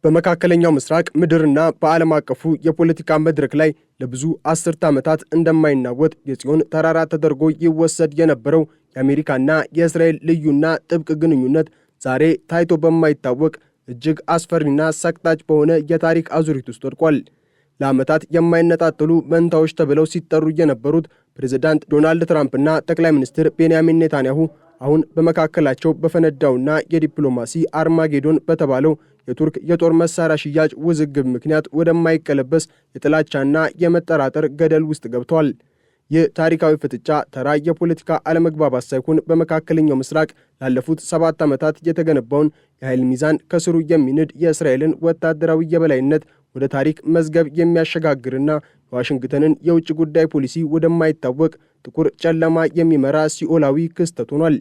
በመካከለኛው ምስራቅ ምድርና በዓለም አቀፉ የፖለቲካ መድረክ ላይ ለብዙ አስርተ ዓመታት እንደማይናወጥ የጽዮን ተራራ ተደርጎ ይወሰድ የነበረው የአሜሪካና የእስራኤል ልዩና ጥብቅ ግንኙነት ዛሬ ታይቶ በማይታወቅ እጅግ አስፈሪና ሰቅጣጭ በሆነ የታሪክ አዙሪት ውስጥ ወድቋል። ለዓመታት የማይነጣጠሉ መንታዎች ተብለው ሲጠሩ የነበሩት ፕሬዝዳንት ዶናልድ ትራምፕና ጠቅላይ ሚኒስትር ቤንያሚን ኔታንያሁ አሁን በመካከላቸው በፈነዳውና የዲፕሎማሲ አርማጌዶን በተባለው የቱርክ የጦር መሳሪያ ሽያጭ ውዝግብ ምክንያት ወደማይቀለበስ የጥላቻና የመጠራጠር ገደል ውስጥ ገብተዋል። ይህ ታሪካዊ ፍጥጫ ተራ የፖለቲካ አለመግባባት ሳይሆን በመካከለኛው ምስራቅ ላለፉት 7 ዓመታት የተገነባውን የኃይል ሚዛን ከስሩ የሚንድ የእስራኤልን ወታደራዊ የበላይነት ወደ ታሪክ መዝገብ የሚያሸጋግርና የዋሽንግተንን የውጭ ጉዳይ ፖሊሲ ወደማይታወቅ ጥቁር ጨለማ የሚመራ ሲኦላዊ ክስተት ሆኗል።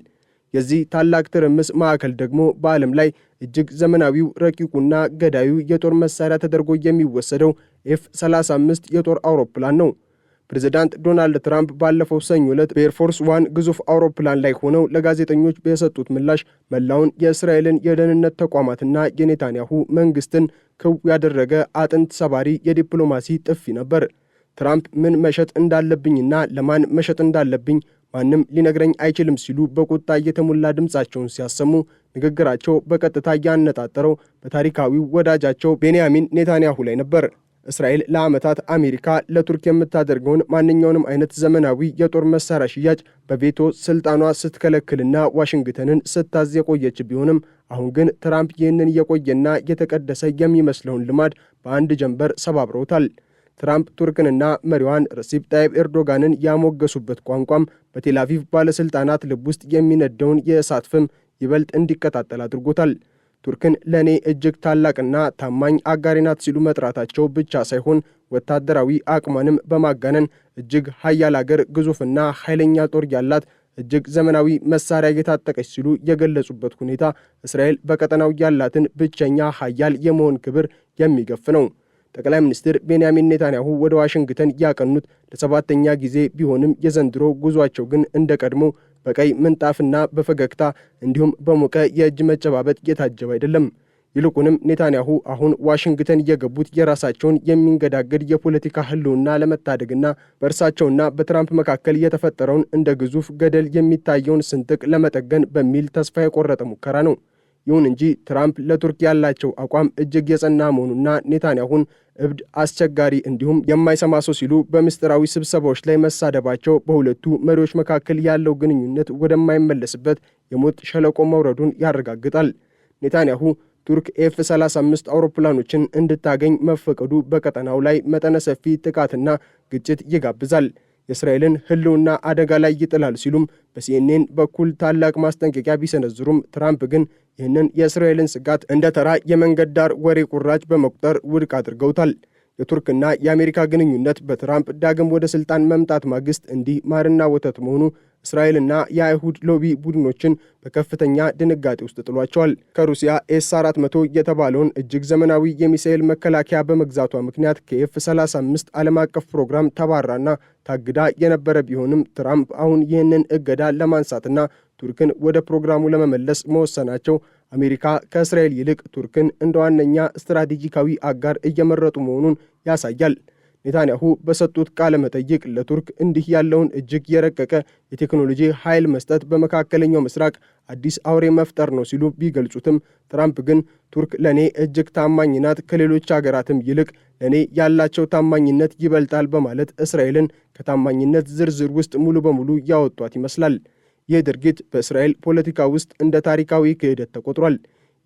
የዚህ ታላቅ ትርምስ ማዕከል ደግሞ በዓለም ላይ እጅግ ዘመናዊው ረቂቁና ገዳዩ የጦር መሳሪያ ተደርጎ የሚወሰደው F-35 የጦር አውሮፕላን ነው። ፕሬዝዳንት ዶናልድ ትራምፕ ባለፈው ሰኞ ዕለት በኤርፎርስ ዋን ግዙፍ አውሮፕላን ላይ ሆነው ለጋዜጠኞች በሰጡት ምላሽ መላውን የእስራኤልን የደህንነት ተቋማትና የኔታንያሁ መንግስትን ክው ያደረገ አጥንት ሰባሪ የዲፕሎማሲ ጥፊ ነበር። ትራምፕ ምን መሸጥ እንዳለብኝና ለማን መሸጥ እንዳለብኝ ማንም ሊነግረኝ አይችልም ሲሉ በቁጣ የተሞላ ድምፃቸውን ሲያሰሙ ንግግራቸው በቀጥታ ያነጣጠረው በታሪካዊው ወዳጃቸው ቤንያሚን ኔታንያሁ ላይ ነበር። እስራኤል ለዓመታት አሜሪካ ለቱርክ የምታደርገውን ማንኛውንም አይነት ዘመናዊ የጦር መሳሪያ ሽያጭ በቬቶ ስልጣኗ ስትከለክልና ዋሽንግተንን ስታዝ የቆየች ቢሆንም አሁን ግን ትራምፕ ይህንን የቆየና የተቀደሰ የሚመስለውን ልማድ በአንድ ጀንበር ሰባብረውታል። ትራምፕ ቱርክንና መሪዋን ረሲፕ ጣይብ ኤርዶጋንን ያሞገሱበት ቋንቋም በቴልአቪቭ ባለሥልጣናት ልብ ውስጥ የሚነደውን የእሳት ፍም ይበልጥ እንዲቀጣጠል አድርጎታል። ቱርክን ለእኔ እጅግ ታላቅና ታማኝ አጋሪ ናት ሲሉ መጥራታቸው ብቻ ሳይሆን ወታደራዊ አቅሟንም በማጋነን እጅግ ኃያል አገር፣ ግዙፍና ኃይለኛ ጦር ያላት፣ እጅግ ዘመናዊ መሳሪያ የታጠቀች ሲሉ የገለጹበት ሁኔታ እስራኤል በቀጠናው ያላትን ብቸኛ ኃያል የመሆን ክብር የሚገፍ ነው። ጠቅላይ ሚኒስትር ቤንያሚን ኔታንያሁ ወደ ዋሽንግተን ያቀኑት ለ7ኛ ጊዜ ቢሆንም የዘንድሮ ጉዟቸው ግን እንደ ቀድሞ በቀይ ምንጣፍና በፈገግታ እንዲሁም በሞቀ የእጅ መጨባበጥ የታጀበ አይደለም። ይልቁንም ኔታንያሁ አሁን ዋሽንግተን የገቡት የራሳቸውን የሚንገዳገድ የፖለቲካ ህልውና ለመታደግና በእርሳቸውና በትራምፕ መካከል የተፈጠረውን እንደ ግዙፍ ገደል የሚታየውን ስንጥቅ ለመጠገን በሚል ተስፋ የቆረጠ ሙከራ ነው። ይሁን እንጂ ትራምፕ ለቱርክ ያላቸው አቋም እጅግ የጸና መሆኑና ኔታንያሁን እብድ፣ አስቸጋሪ እንዲሁም የማይሰማ ሰው ሲሉ በምስጢራዊ ስብሰባዎች ላይ መሳደባቸው በሁለቱ መሪዎች መካከል ያለው ግንኙነት ወደማይመለስበት የሞት ሸለቆ መውረዱን ያረጋግጣል። ኔታንያሁ ቱርክ F-35 አውሮፕላኖችን እንድታገኝ መፈቀዱ በቀጠናው ላይ መጠነ ሰፊ ጥቃትና ግጭት ይጋብዛል፣ የእስራኤልን ህልውና አደጋ ላይ ይጥላል ሲሉም በሲኤንኤን በኩል ታላቅ ማስጠንቀቂያ ቢሰነዝሩም ትራምፕ ግን ይህንን የእስራኤልን ስጋት እንደ ተራ የመንገድ ዳር ወሬ ቁራጭ በመቁጠር ውድቅ አድርገውታል። የቱርክና የአሜሪካ ግንኙነት በትራምፕ ዳግም ወደ ስልጣን መምጣት ማግስት እንዲህ ማርና ወተት መሆኑ እስራኤልና የአይሁድ ሎቢ ቡድኖችን በከፍተኛ ድንጋጤ ውስጥ ጥሏቸዋል። ከሩሲያ S-400 የተባለውን እጅግ ዘመናዊ የሚሳኤል መከላከያ በመግዛቷ ምክንያት ከF-35 ዓለም አቀፍ ፕሮግራም ተባራና ታግዳ የነበረ ቢሆንም ትራምፕ አሁን ይህንን እገዳ ለማንሳትና ቱርክን ወደ ፕሮግራሙ ለመመለስ መወሰናቸው አሜሪካ ከእስራኤል ይልቅ ቱርክን እንደ ዋነኛ ስትራቴጂካዊ አጋር እየመረጡ መሆኑን ያሳያል። ኔታንያሁ በሰጡት ቃለ መጠይቅ ለቱርክ እንዲህ ያለውን እጅግ የረቀቀ የቴክኖሎጂ ኃይል መስጠት በመካከለኛው ምስራቅ አዲስ አውሬ መፍጠር ነው ሲሉ ቢገልጹትም ትራምፕ ግን ቱርክ ለእኔ እጅግ ታማኝ ናት፣ ከሌሎች ሀገራትም ይልቅ ለእኔ ያላቸው ታማኝነት ይበልጣል በማለት እስራኤልን ከታማኝነት ዝርዝር ውስጥ ሙሉ በሙሉ ያወጧት ይመስላል። ይህ ድርጊት በእስራኤል ፖለቲካ ውስጥ እንደ ታሪካዊ ክህደት ተቆጥሯል።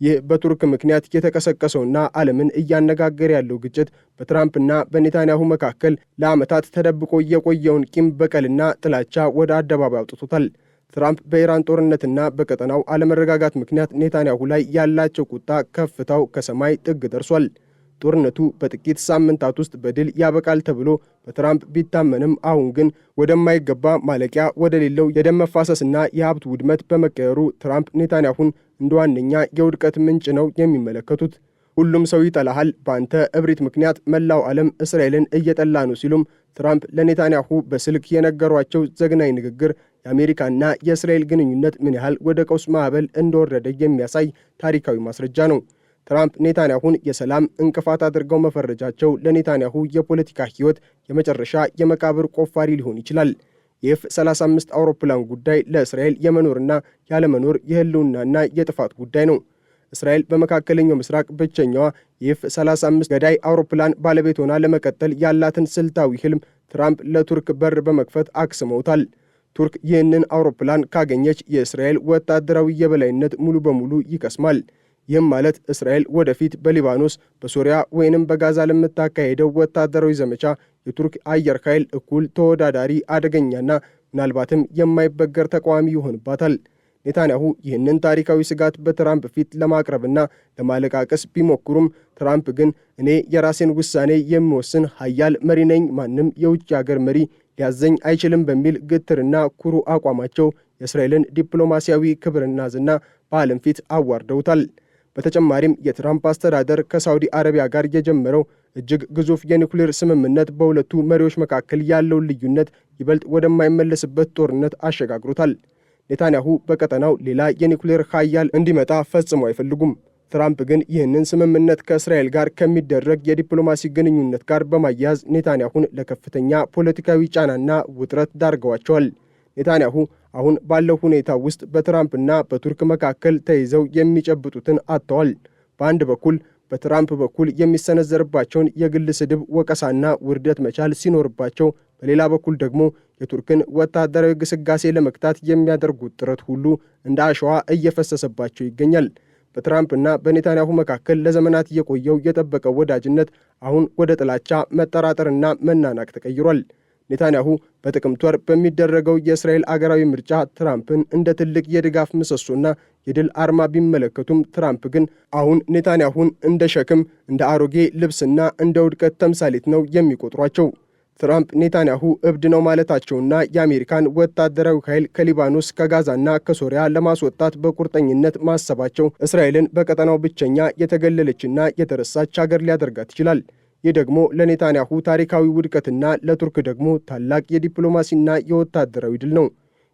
ይህ በቱርክ ምክንያት የተቀሰቀሰውና ዓለምን እያነጋገረ ያለው ግጭት በትራምፕና በኔታንያሁ መካከል ለዓመታት ተደብቆ የቆየውን ቂም በቀልና ጥላቻ ወደ አደባባይ አውጥቶታል። ትራምፕ በኢራን ጦርነትና በቀጠናው አለመረጋጋት ምክንያት ኔታንያሁ ላይ ያላቸው ቁጣ ከፍታው ከሰማይ ጥግ ደርሷል። ጦርነቱ በጥቂት ሳምንታት ውስጥ በድል ያበቃል ተብሎ በትራምፕ ቢታመንም አሁን ግን ወደማይገባ ማለቂያ ወደሌለው የደም መፋሰስና የሀብት ውድመት በመቀየሩ ትራምፕ ኔታንያሁን እንደ ዋነኛ የውድቀት ምንጭ ነው የሚመለከቱት። ሁሉም ሰው ይጠላሃል፣ በአንተ እብሪት ምክንያት መላው ዓለም እስራኤልን እየጠላ ነው ሲሉም ትራምፕ ለኔታንያሁ በስልክ የነገሯቸው ዘግናኝ ንግግር የአሜሪካና የእስራኤል ግንኙነት ምን ያህል ወደ ቀውስ ማዕበል እንደወረደ የሚያሳይ ታሪካዊ ማስረጃ ነው። ትራምፕ ኔታንያሁን የሰላም እንቅፋት አድርገው መፈረጃቸው ለኔታንያሁ የፖለቲካ ሕይወት የመጨረሻ የመቃብር ቆፋሪ ሊሆን ይችላል። የኤፍ-35 አውሮፕላን ጉዳይ ለእስራኤል የመኖርና ያለመኖር የህልውናና የጥፋት ጉዳይ ነው። እስራኤል በመካከለኛው ምስራቅ ብቸኛዋ የኤፍ-35 ገዳይ አውሮፕላን ባለቤት ሆና ለመቀጠል ያላትን ስልታዊ ህልም ትራምፕ ለቱርክ በር በመክፈት አክስመውታል። ቱርክ ይህንን አውሮፕላን ካገኘች የእስራኤል ወታደራዊ የበላይነት ሙሉ በሙሉ ይከስማል። ይህም ማለት እስራኤል ወደፊት በሊባኖስ፣ በሶሪያ ወይንም በጋዛ ለምታካሄደው ወታደራዊ ዘመቻ የቱርክ አየር ኃይል እኩል ተወዳዳሪ፣ አደገኛና ምናልባትም የማይበገር ተቃዋሚ ይሆንባታል። ኔታንያሁ ይህንን ታሪካዊ ስጋት በትራምፕ ፊት ለማቅረብና ለማለቃቀስ ቢሞክሩም ትራምፕ ግን እኔ የራሴን ውሳኔ የምወስን ኃያል መሪ ነኝ፣ ማንም የውጭ ሀገር መሪ ሊያዘኝ አይችልም በሚል ግትርና ኩሩ አቋማቸው የእስራኤልን ዲፕሎማሲያዊ ክብርና ዝና በዓለም ፊት አዋርደውታል። በተጨማሪም የትራምፕ አስተዳደር ከሳውዲ አረቢያ ጋር የጀመረው እጅግ ግዙፍ የኒውክሌር ስምምነት በሁለቱ መሪዎች መካከል ያለውን ልዩነት ይበልጥ ወደማይመለስበት ጦርነት አሸጋግሮታል። ኔታንያሁ በቀጠናው ሌላ የኒውክሌር ኃያል እንዲመጣ ፈጽሞ አይፈልጉም። ትራምፕ ግን ይህንን ስምምነት ከእስራኤል ጋር ከሚደረግ የዲፕሎማሲ ግንኙነት ጋር በማያያዝ ኔታንያሁን ለከፍተኛ ፖለቲካዊ ጫናና ውጥረት ዳርገዋቸዋል። ኔታንያሁ አሁን ባለው ሁኔታ ውስጥ በትራምፕና በቱርክ መካከል ተይዘው የሚጨብጡትን አጥተዋል። በአንድ በኩል በትራምፕ በኩል የሚሰነዘርባቸውን የግል ስድብ፣ ወቀሳና ውርደት መቻል ሲኖርባቸው፣ በሌላ በኩል ደግሞ የቱርክን ወታደራዊ ግስጋሴ ለመግታት የሚያደርጉት ጥረት ሁሉ እንደ አሸዋ እየፈሰሰባቸው ይገኛል። በትራምፕና በኔታንያሁ መካከል ለዘመናት የቆየው የጠበቀው ወዳጅነት አሁን ወደ ጥላቻ፣ መጠራጠርና መናናቅ ተቀይሯል። ኔታንያሁ በጥቅምት ወር በሚደረገው የእስራኤል አገራዊ ምርጫ ትራምፕን እንደ ትልቅ የድጋፍ ምሰሶና የድል አርማ ቢመለከቱም ትራምፕ ግን አሁን ኔታንያሁን እንደ ሸክም፣ እንደ አሮጌ ልብስና እንደ ውድቀት ተምሳሌት ነው የሚቆጥሯቸው። ትራምፕ ኔታንያሁ እብድ ነው ማለታቸውና የአሜሪካን ወታደራዊ ኃይል ከሊባኖስ፣ ከጋዛና ከሶሪያ ለማስወጣት በቁርጠኝነት ማሰባቸው እስራኤልን በቀጠናው ብቸኛ የተገለለችና የተረሳች ሀገር ሊያደርጋት ይችላል። ይህ ደግሞ ለኔታንያሁ ታሪካዊ ውድቀትና ለቱርክ ደግሞ ታላቅ የዲፕሎማሲና የወታደራዊ ድል ነው።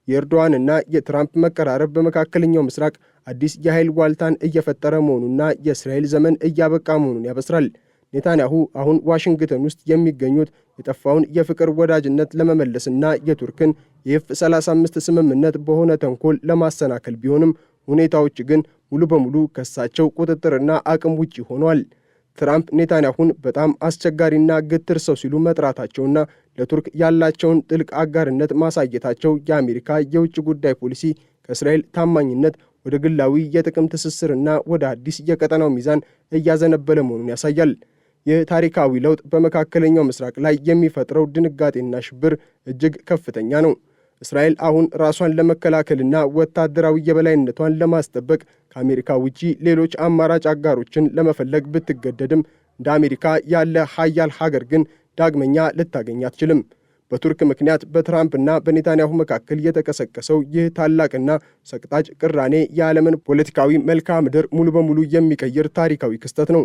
የኤርዶዋንና የትራምፕ መቀራረብ በመካከለኛው ምስራቅ አዲስ የኃይል ዋልታን እየፈጠረ መሆኑና የእስራኤል ዘመን እያበቃ መሆኑን ያበስራል። ኔታንያሁ አሁን ዋሽንግተን ውስጥ የሚገኙት የጠፋውን የፍቅር ወዳጅነት ለመመለስና የቱርክን የኤፍ-35 ስምምነት በሆነ ተንኮል ለማሰናከል ቢሆንም ሁኔታዎች ግን ሙሉ በሙሉ ከሳቸው ቁጥጥርና አቅም ውጪ ሆነዋል። ትራምፕ ኔታንያሁን በጣም አስቸጋሪና ግትር ሰው ሲሉ መጥራታቸውና ለቱርክ ያላቸውን ጥልቅ አጋርነት ማሳየታቸው የአሜሪካ የውጭ ጉዳይ ፖሊሲ ከእስራኤል ታማኝነት ወደ ግላዊ የጥቅም ትስስርና ወደ አዲስ የቀጠናው ሚዛን እያዘነበለ መሆኑን ያሳያል። ይህ ታሪካዊ ለውጥ በመካከለኛው ምስራቅ ላይ የሚፈጥረው ድንጋጤና ሽብር እጅግ ከፍተኛ ነው። እስራኤል አሁን ራሷን ለመከላከልና ወታደራዊ የበላይነቷን ለማስጠበቅ ከአሜሪካ ውጪ ሌሎች አማራጭ አጋሮችን ለመፈለግ ብትገደድም እንደ አሜሪካ ያለ ሀያል ሀገር ግን ዳግመኛ ልታገኝ አትችልም። በቱርክ ምክንያት በትራምፕና በኔታንያሁ መካከል የተቀሰቀሰው ይህ ታላቅና ሰቅጣጭ ቅራኔ የዓለምን ፖለቲካዊ መልክዓ ምድር ሙሉ በሙሉ የሚቀይር ታሪካዊ ክስተት ነው።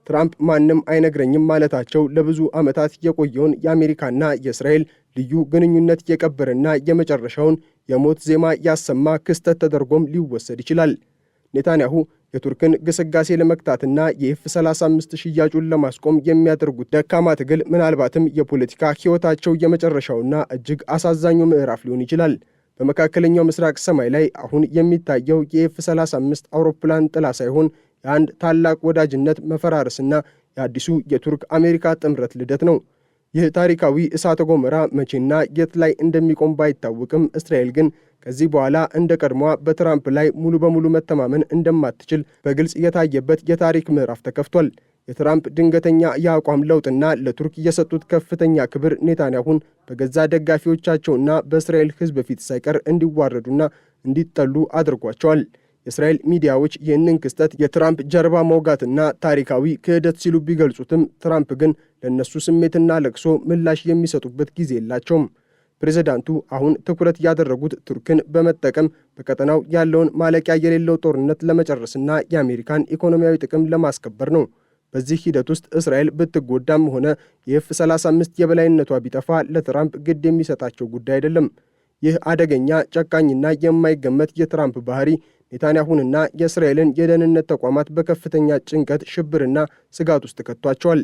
ትራምፕ ማንም አይነግረኝም ማለታቸው ለብዙ ዓመታት የቆየውን የአሜሪካና የእስራኤል ልዩ ግንኙነት የቀበረና የመጨረሻውን የሞት ዜማ ያሰማ ክስተት ተደርጎም ሊወሰድ ይችላል። ኔታንያሁ የቱርክን ግስጋሴ ለመግታትና የኤፍ-35 ሽያጩን ለማስቆም የሚያደርጉት ደካማ ትግል ምናልባትም የፖለቲካ ሕይወታቸው የመጨረሻውና እጅግ አሳዛኙ ምዕራፍ ሊሆን ይችላል። በመካከለኛው ምስራቅ ሰማይ ላይ አሁን የሚታየው የኤፍ-35 አውሮፕላን ጥላ ሳይሆን የአንድ ታላቅ ወዳጅነት መፈራረስና የአዲሱ የቱርክ አሜሪካ ጥምረት ልደት ነው። ይህ ታሪካዊ እሳተ ገሞራ መቼና የት ላይ እንደሚቆም ባይታወቅም እስራኤል ግን ከዚህ በኋላ እንደ ቀድሞዋ በትራምፕ ላይ ሙሉ በሙሉ መተማመን እንደማትችል በግልጽ የታየበት የታሪክ ምዕራፍ ተከፍቷል። የትራምፕ ድንገተኛ የአቋም ለውጥና ለቱርክ የሰጡት ከፍተኛ ክብር ኔታንያሁን በገዛ ደጋፊዎቻቸውና በእስራኤል ሕዝብ ፊት ሳይቀር እንዲዋረዱና እንዲጠሉ አድርጓቸዋል። የእስራኤል ሚዲያዎች ይህንን ክስተት የትራምፕ ጀርባ መውጋትና ታሪካዊ ክህደት ሲሉ ቢገልጹትም ትራምፕ ግን ለእነሱ ስሜትና ለቅሶ ምላሽ የሚሰጡበት ጊዜ የላቸውም። ፕሬዝዳንቱ አሁን ትኩረት ያደረጉት ቱርክን በመጠቀም በቀጠናው ያለውን ማለቂያ የሌለው ጦርነት ለመጨረስና የአሜሪካን ኢኮኖሚያዊ ጥቅም ለማስከበር ነው። በዚህ ሂደት ውስጥ እስራኤል ብትጎዳም ሆነ የኤፍ-35 የበላይነቷ ቢጠፋ ለትራምፕ ግድ የሚሰጣቸው ጉዳይ አይደለም። ይህ አደገኛ፣ ጨካኝና የማይገመት የትራምፕ ባህሪ ኔታንያሁንና የእስራኤልን የደህንነት ተቋማት በከፍተኛ ጭንቀት፣ ሽብርና ስጋት ውስጥ ከቷቸዋል።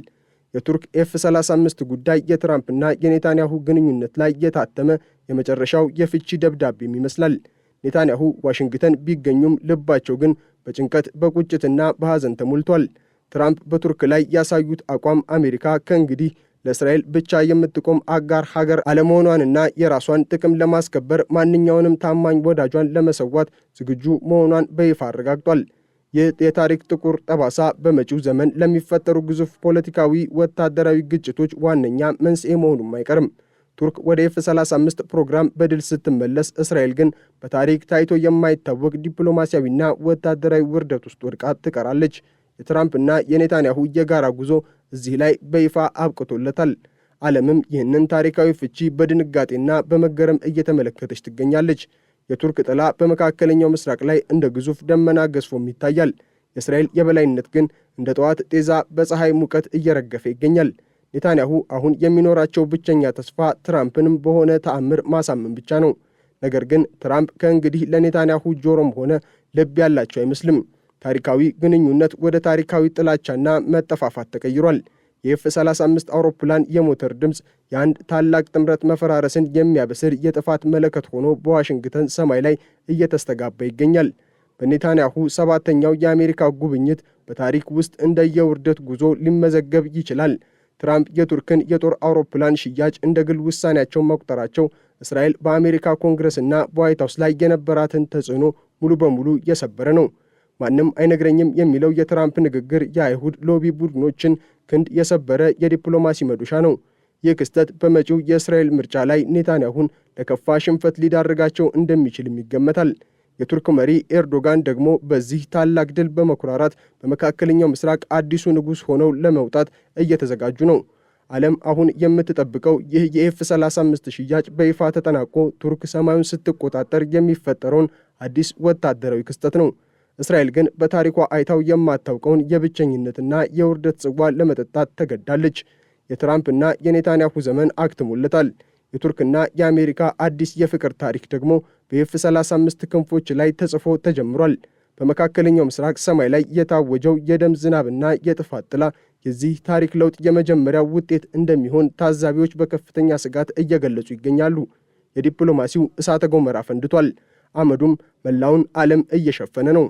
የቱርክ ኤፍ-35 ጉዳይ የትራምፕና የኔታንያሁ ግንኙነት ላይ የታተመ የመጨረሻው የፍቺ ደብዳቤም ይመስላል። ኔታንያሁ ዋሽንግተን ቢገኙም ልባቸው ግን በጭንቀት በቁጭትና በሐዘን ተሞልቷል። ትራምፕ በቱርክ ላይ ያሳዩት አቋም አሜሪካ ከእንግዲህ ለእስራኤል ብቻ የምትቆም አጋር ሀገር አለመሆኗንና የራሷን ጥቅም ለማስከበር ማንኛውንም ታማኝ ወዳጇን ለመሰዋት ዝግጁ መሆኗን በይፋ አረጋግጧል። ይህ የታሪክ ጥቁር ጠባሳ በመጪው ዘመን ለሚፈጠሩ ግዙፍ ፖለቲካዊ፣ ወታደራዊ ግጭቶች ዋነኛ መንስኤ መሆኑም አይቀርም። ቱርክ ወደ ኤፍ-35 ፕሮግራም በድል ስትመለስ፣ እስራኤል ግን በታሪክ ታይቶ የማይታወቅ ዲፕሎማሲያዊና ወታደራዊ ውርደት ውስጥ ወድቃ ትቀራለች። የትራምፕና የኔታንያሁ የጋራ ጉዞ እዚህ ላይ በይፋ አብቅቶለታል። ዓለምም ይህንን ታሪካዊ ፍቺ በድንጋጤና በመገረም እየተመለከተች ትገኛለች። የቱርክ ጥላ በመካከለኛው ምስራቅ ላይ እንደ ግዙፍ ደመና ገዝፎም ይታያል። የእስራኤል የበላይነት ግን እንደ ጠዋት ጤዛ በፀሐይ ሙቀት እየረገፈ ይገኛል። ኔታንያሁ አሁን የሚኖራቸው ብቸኛ ተስፋ ትራምፕንም በሆነ ተአምር ማሳመን ብቻ ነው። ነገር ግን ትራምፕ ከእንግዲህ ለኔታንያሁ ጆሮም ሆነ ልብ ያላቸው አይመስልም። ታሪካዊ ግንኙነት ወደ ታሪካዊ ጥላቻና መጠፋፋት ተቀይሯል። የኤፍ-35 አውሮፕላን የሞተር ድምፅ የአንድ ታላቅ ጥምረት መፈራረስን የሚያበስር የጥፋት መለከት ሆኖ በዋሽንግተን ሰማይ ላይ እየተስተጋባ ይገኛል። በኔታንያሁ 7ኛው የአሜሪካ ጉብኝት በታሪክ ውስጥ እንደ የውርደት ጉዞ ሊመዘገብ ይችላል። ትራምፕ የቱርክን የጦር አውሮፕላን ሽያጭ እንደ ግል ውሳኔያቸው መቁጠራቸው እስራኤል በአሜሪካ ኮንግረስና በዋይት ሃውስ ላይ የነበራትን ተጽዕኖ ሙሉ በሙሉ የሰበረ ነው። ማንም አይነግረኝም የሚለው የትራምፕ ንግግር የአይሁድ ሎቢ ቡድኖችን ክንድ የሰበረ የዲፕሎማሲ መዶሻ ነው። ይህ ክስተት በመጪው የእስራኤል ምርጫ ላይ ኔታንያሁን ለከፋ ሽንፈት ሊዳርጋቸው እንደሚችልም ይገመታል። የቱርክ መሪ ኤርዶጋን ደግሞ በዚህ ታላቅ ድል በመኩራራት በመካከለኛው ምስራቅ አዲሱ ንጉሥ ሆነው ለመውጣት እየተዘጋጁ ነው። ዓለም አሁን የምትጠብቀው ይህ የኤፍ-35 ሽያጭ በይፋ ተጠናቆ ቱርክ ሰማዩን ስትቆጣጠር የሚፈጠረውን አዲስ ወታደራዊ ክስተት ነው። እስራኤል ግን በታሪኳ አይታው የማታውቀውን የብቸኝነትና የውርደት ጽዋ ለመጠጣት ተገዳለች። የትራምፕና የኔታንያሁ ዘመን አክትሞለታል። የቱርክና የአሜሪካ አዲስ የፍቅር ታሪክ ደግሞ በኤፍ-35 ክንፎች ላይ ተጽፎ ተጀምሯል። በመካከለኛው ምስራቅ ሰማይ ላይ የታወጀው የደም ዝናብና የጥፋት ጥላ የዚህ ታሪክ ለውጥ የመጀመሪያው ውጤት እንደሚሆን ታዛቢዎች በከፍተኛ ስጋት እየገለጹ ይገኛሉ። የዲፕሎማሲው እሳተ ገሞራ ፈንድቷል። አመዱም መላውን ዓለም እየሸፈነ ነው።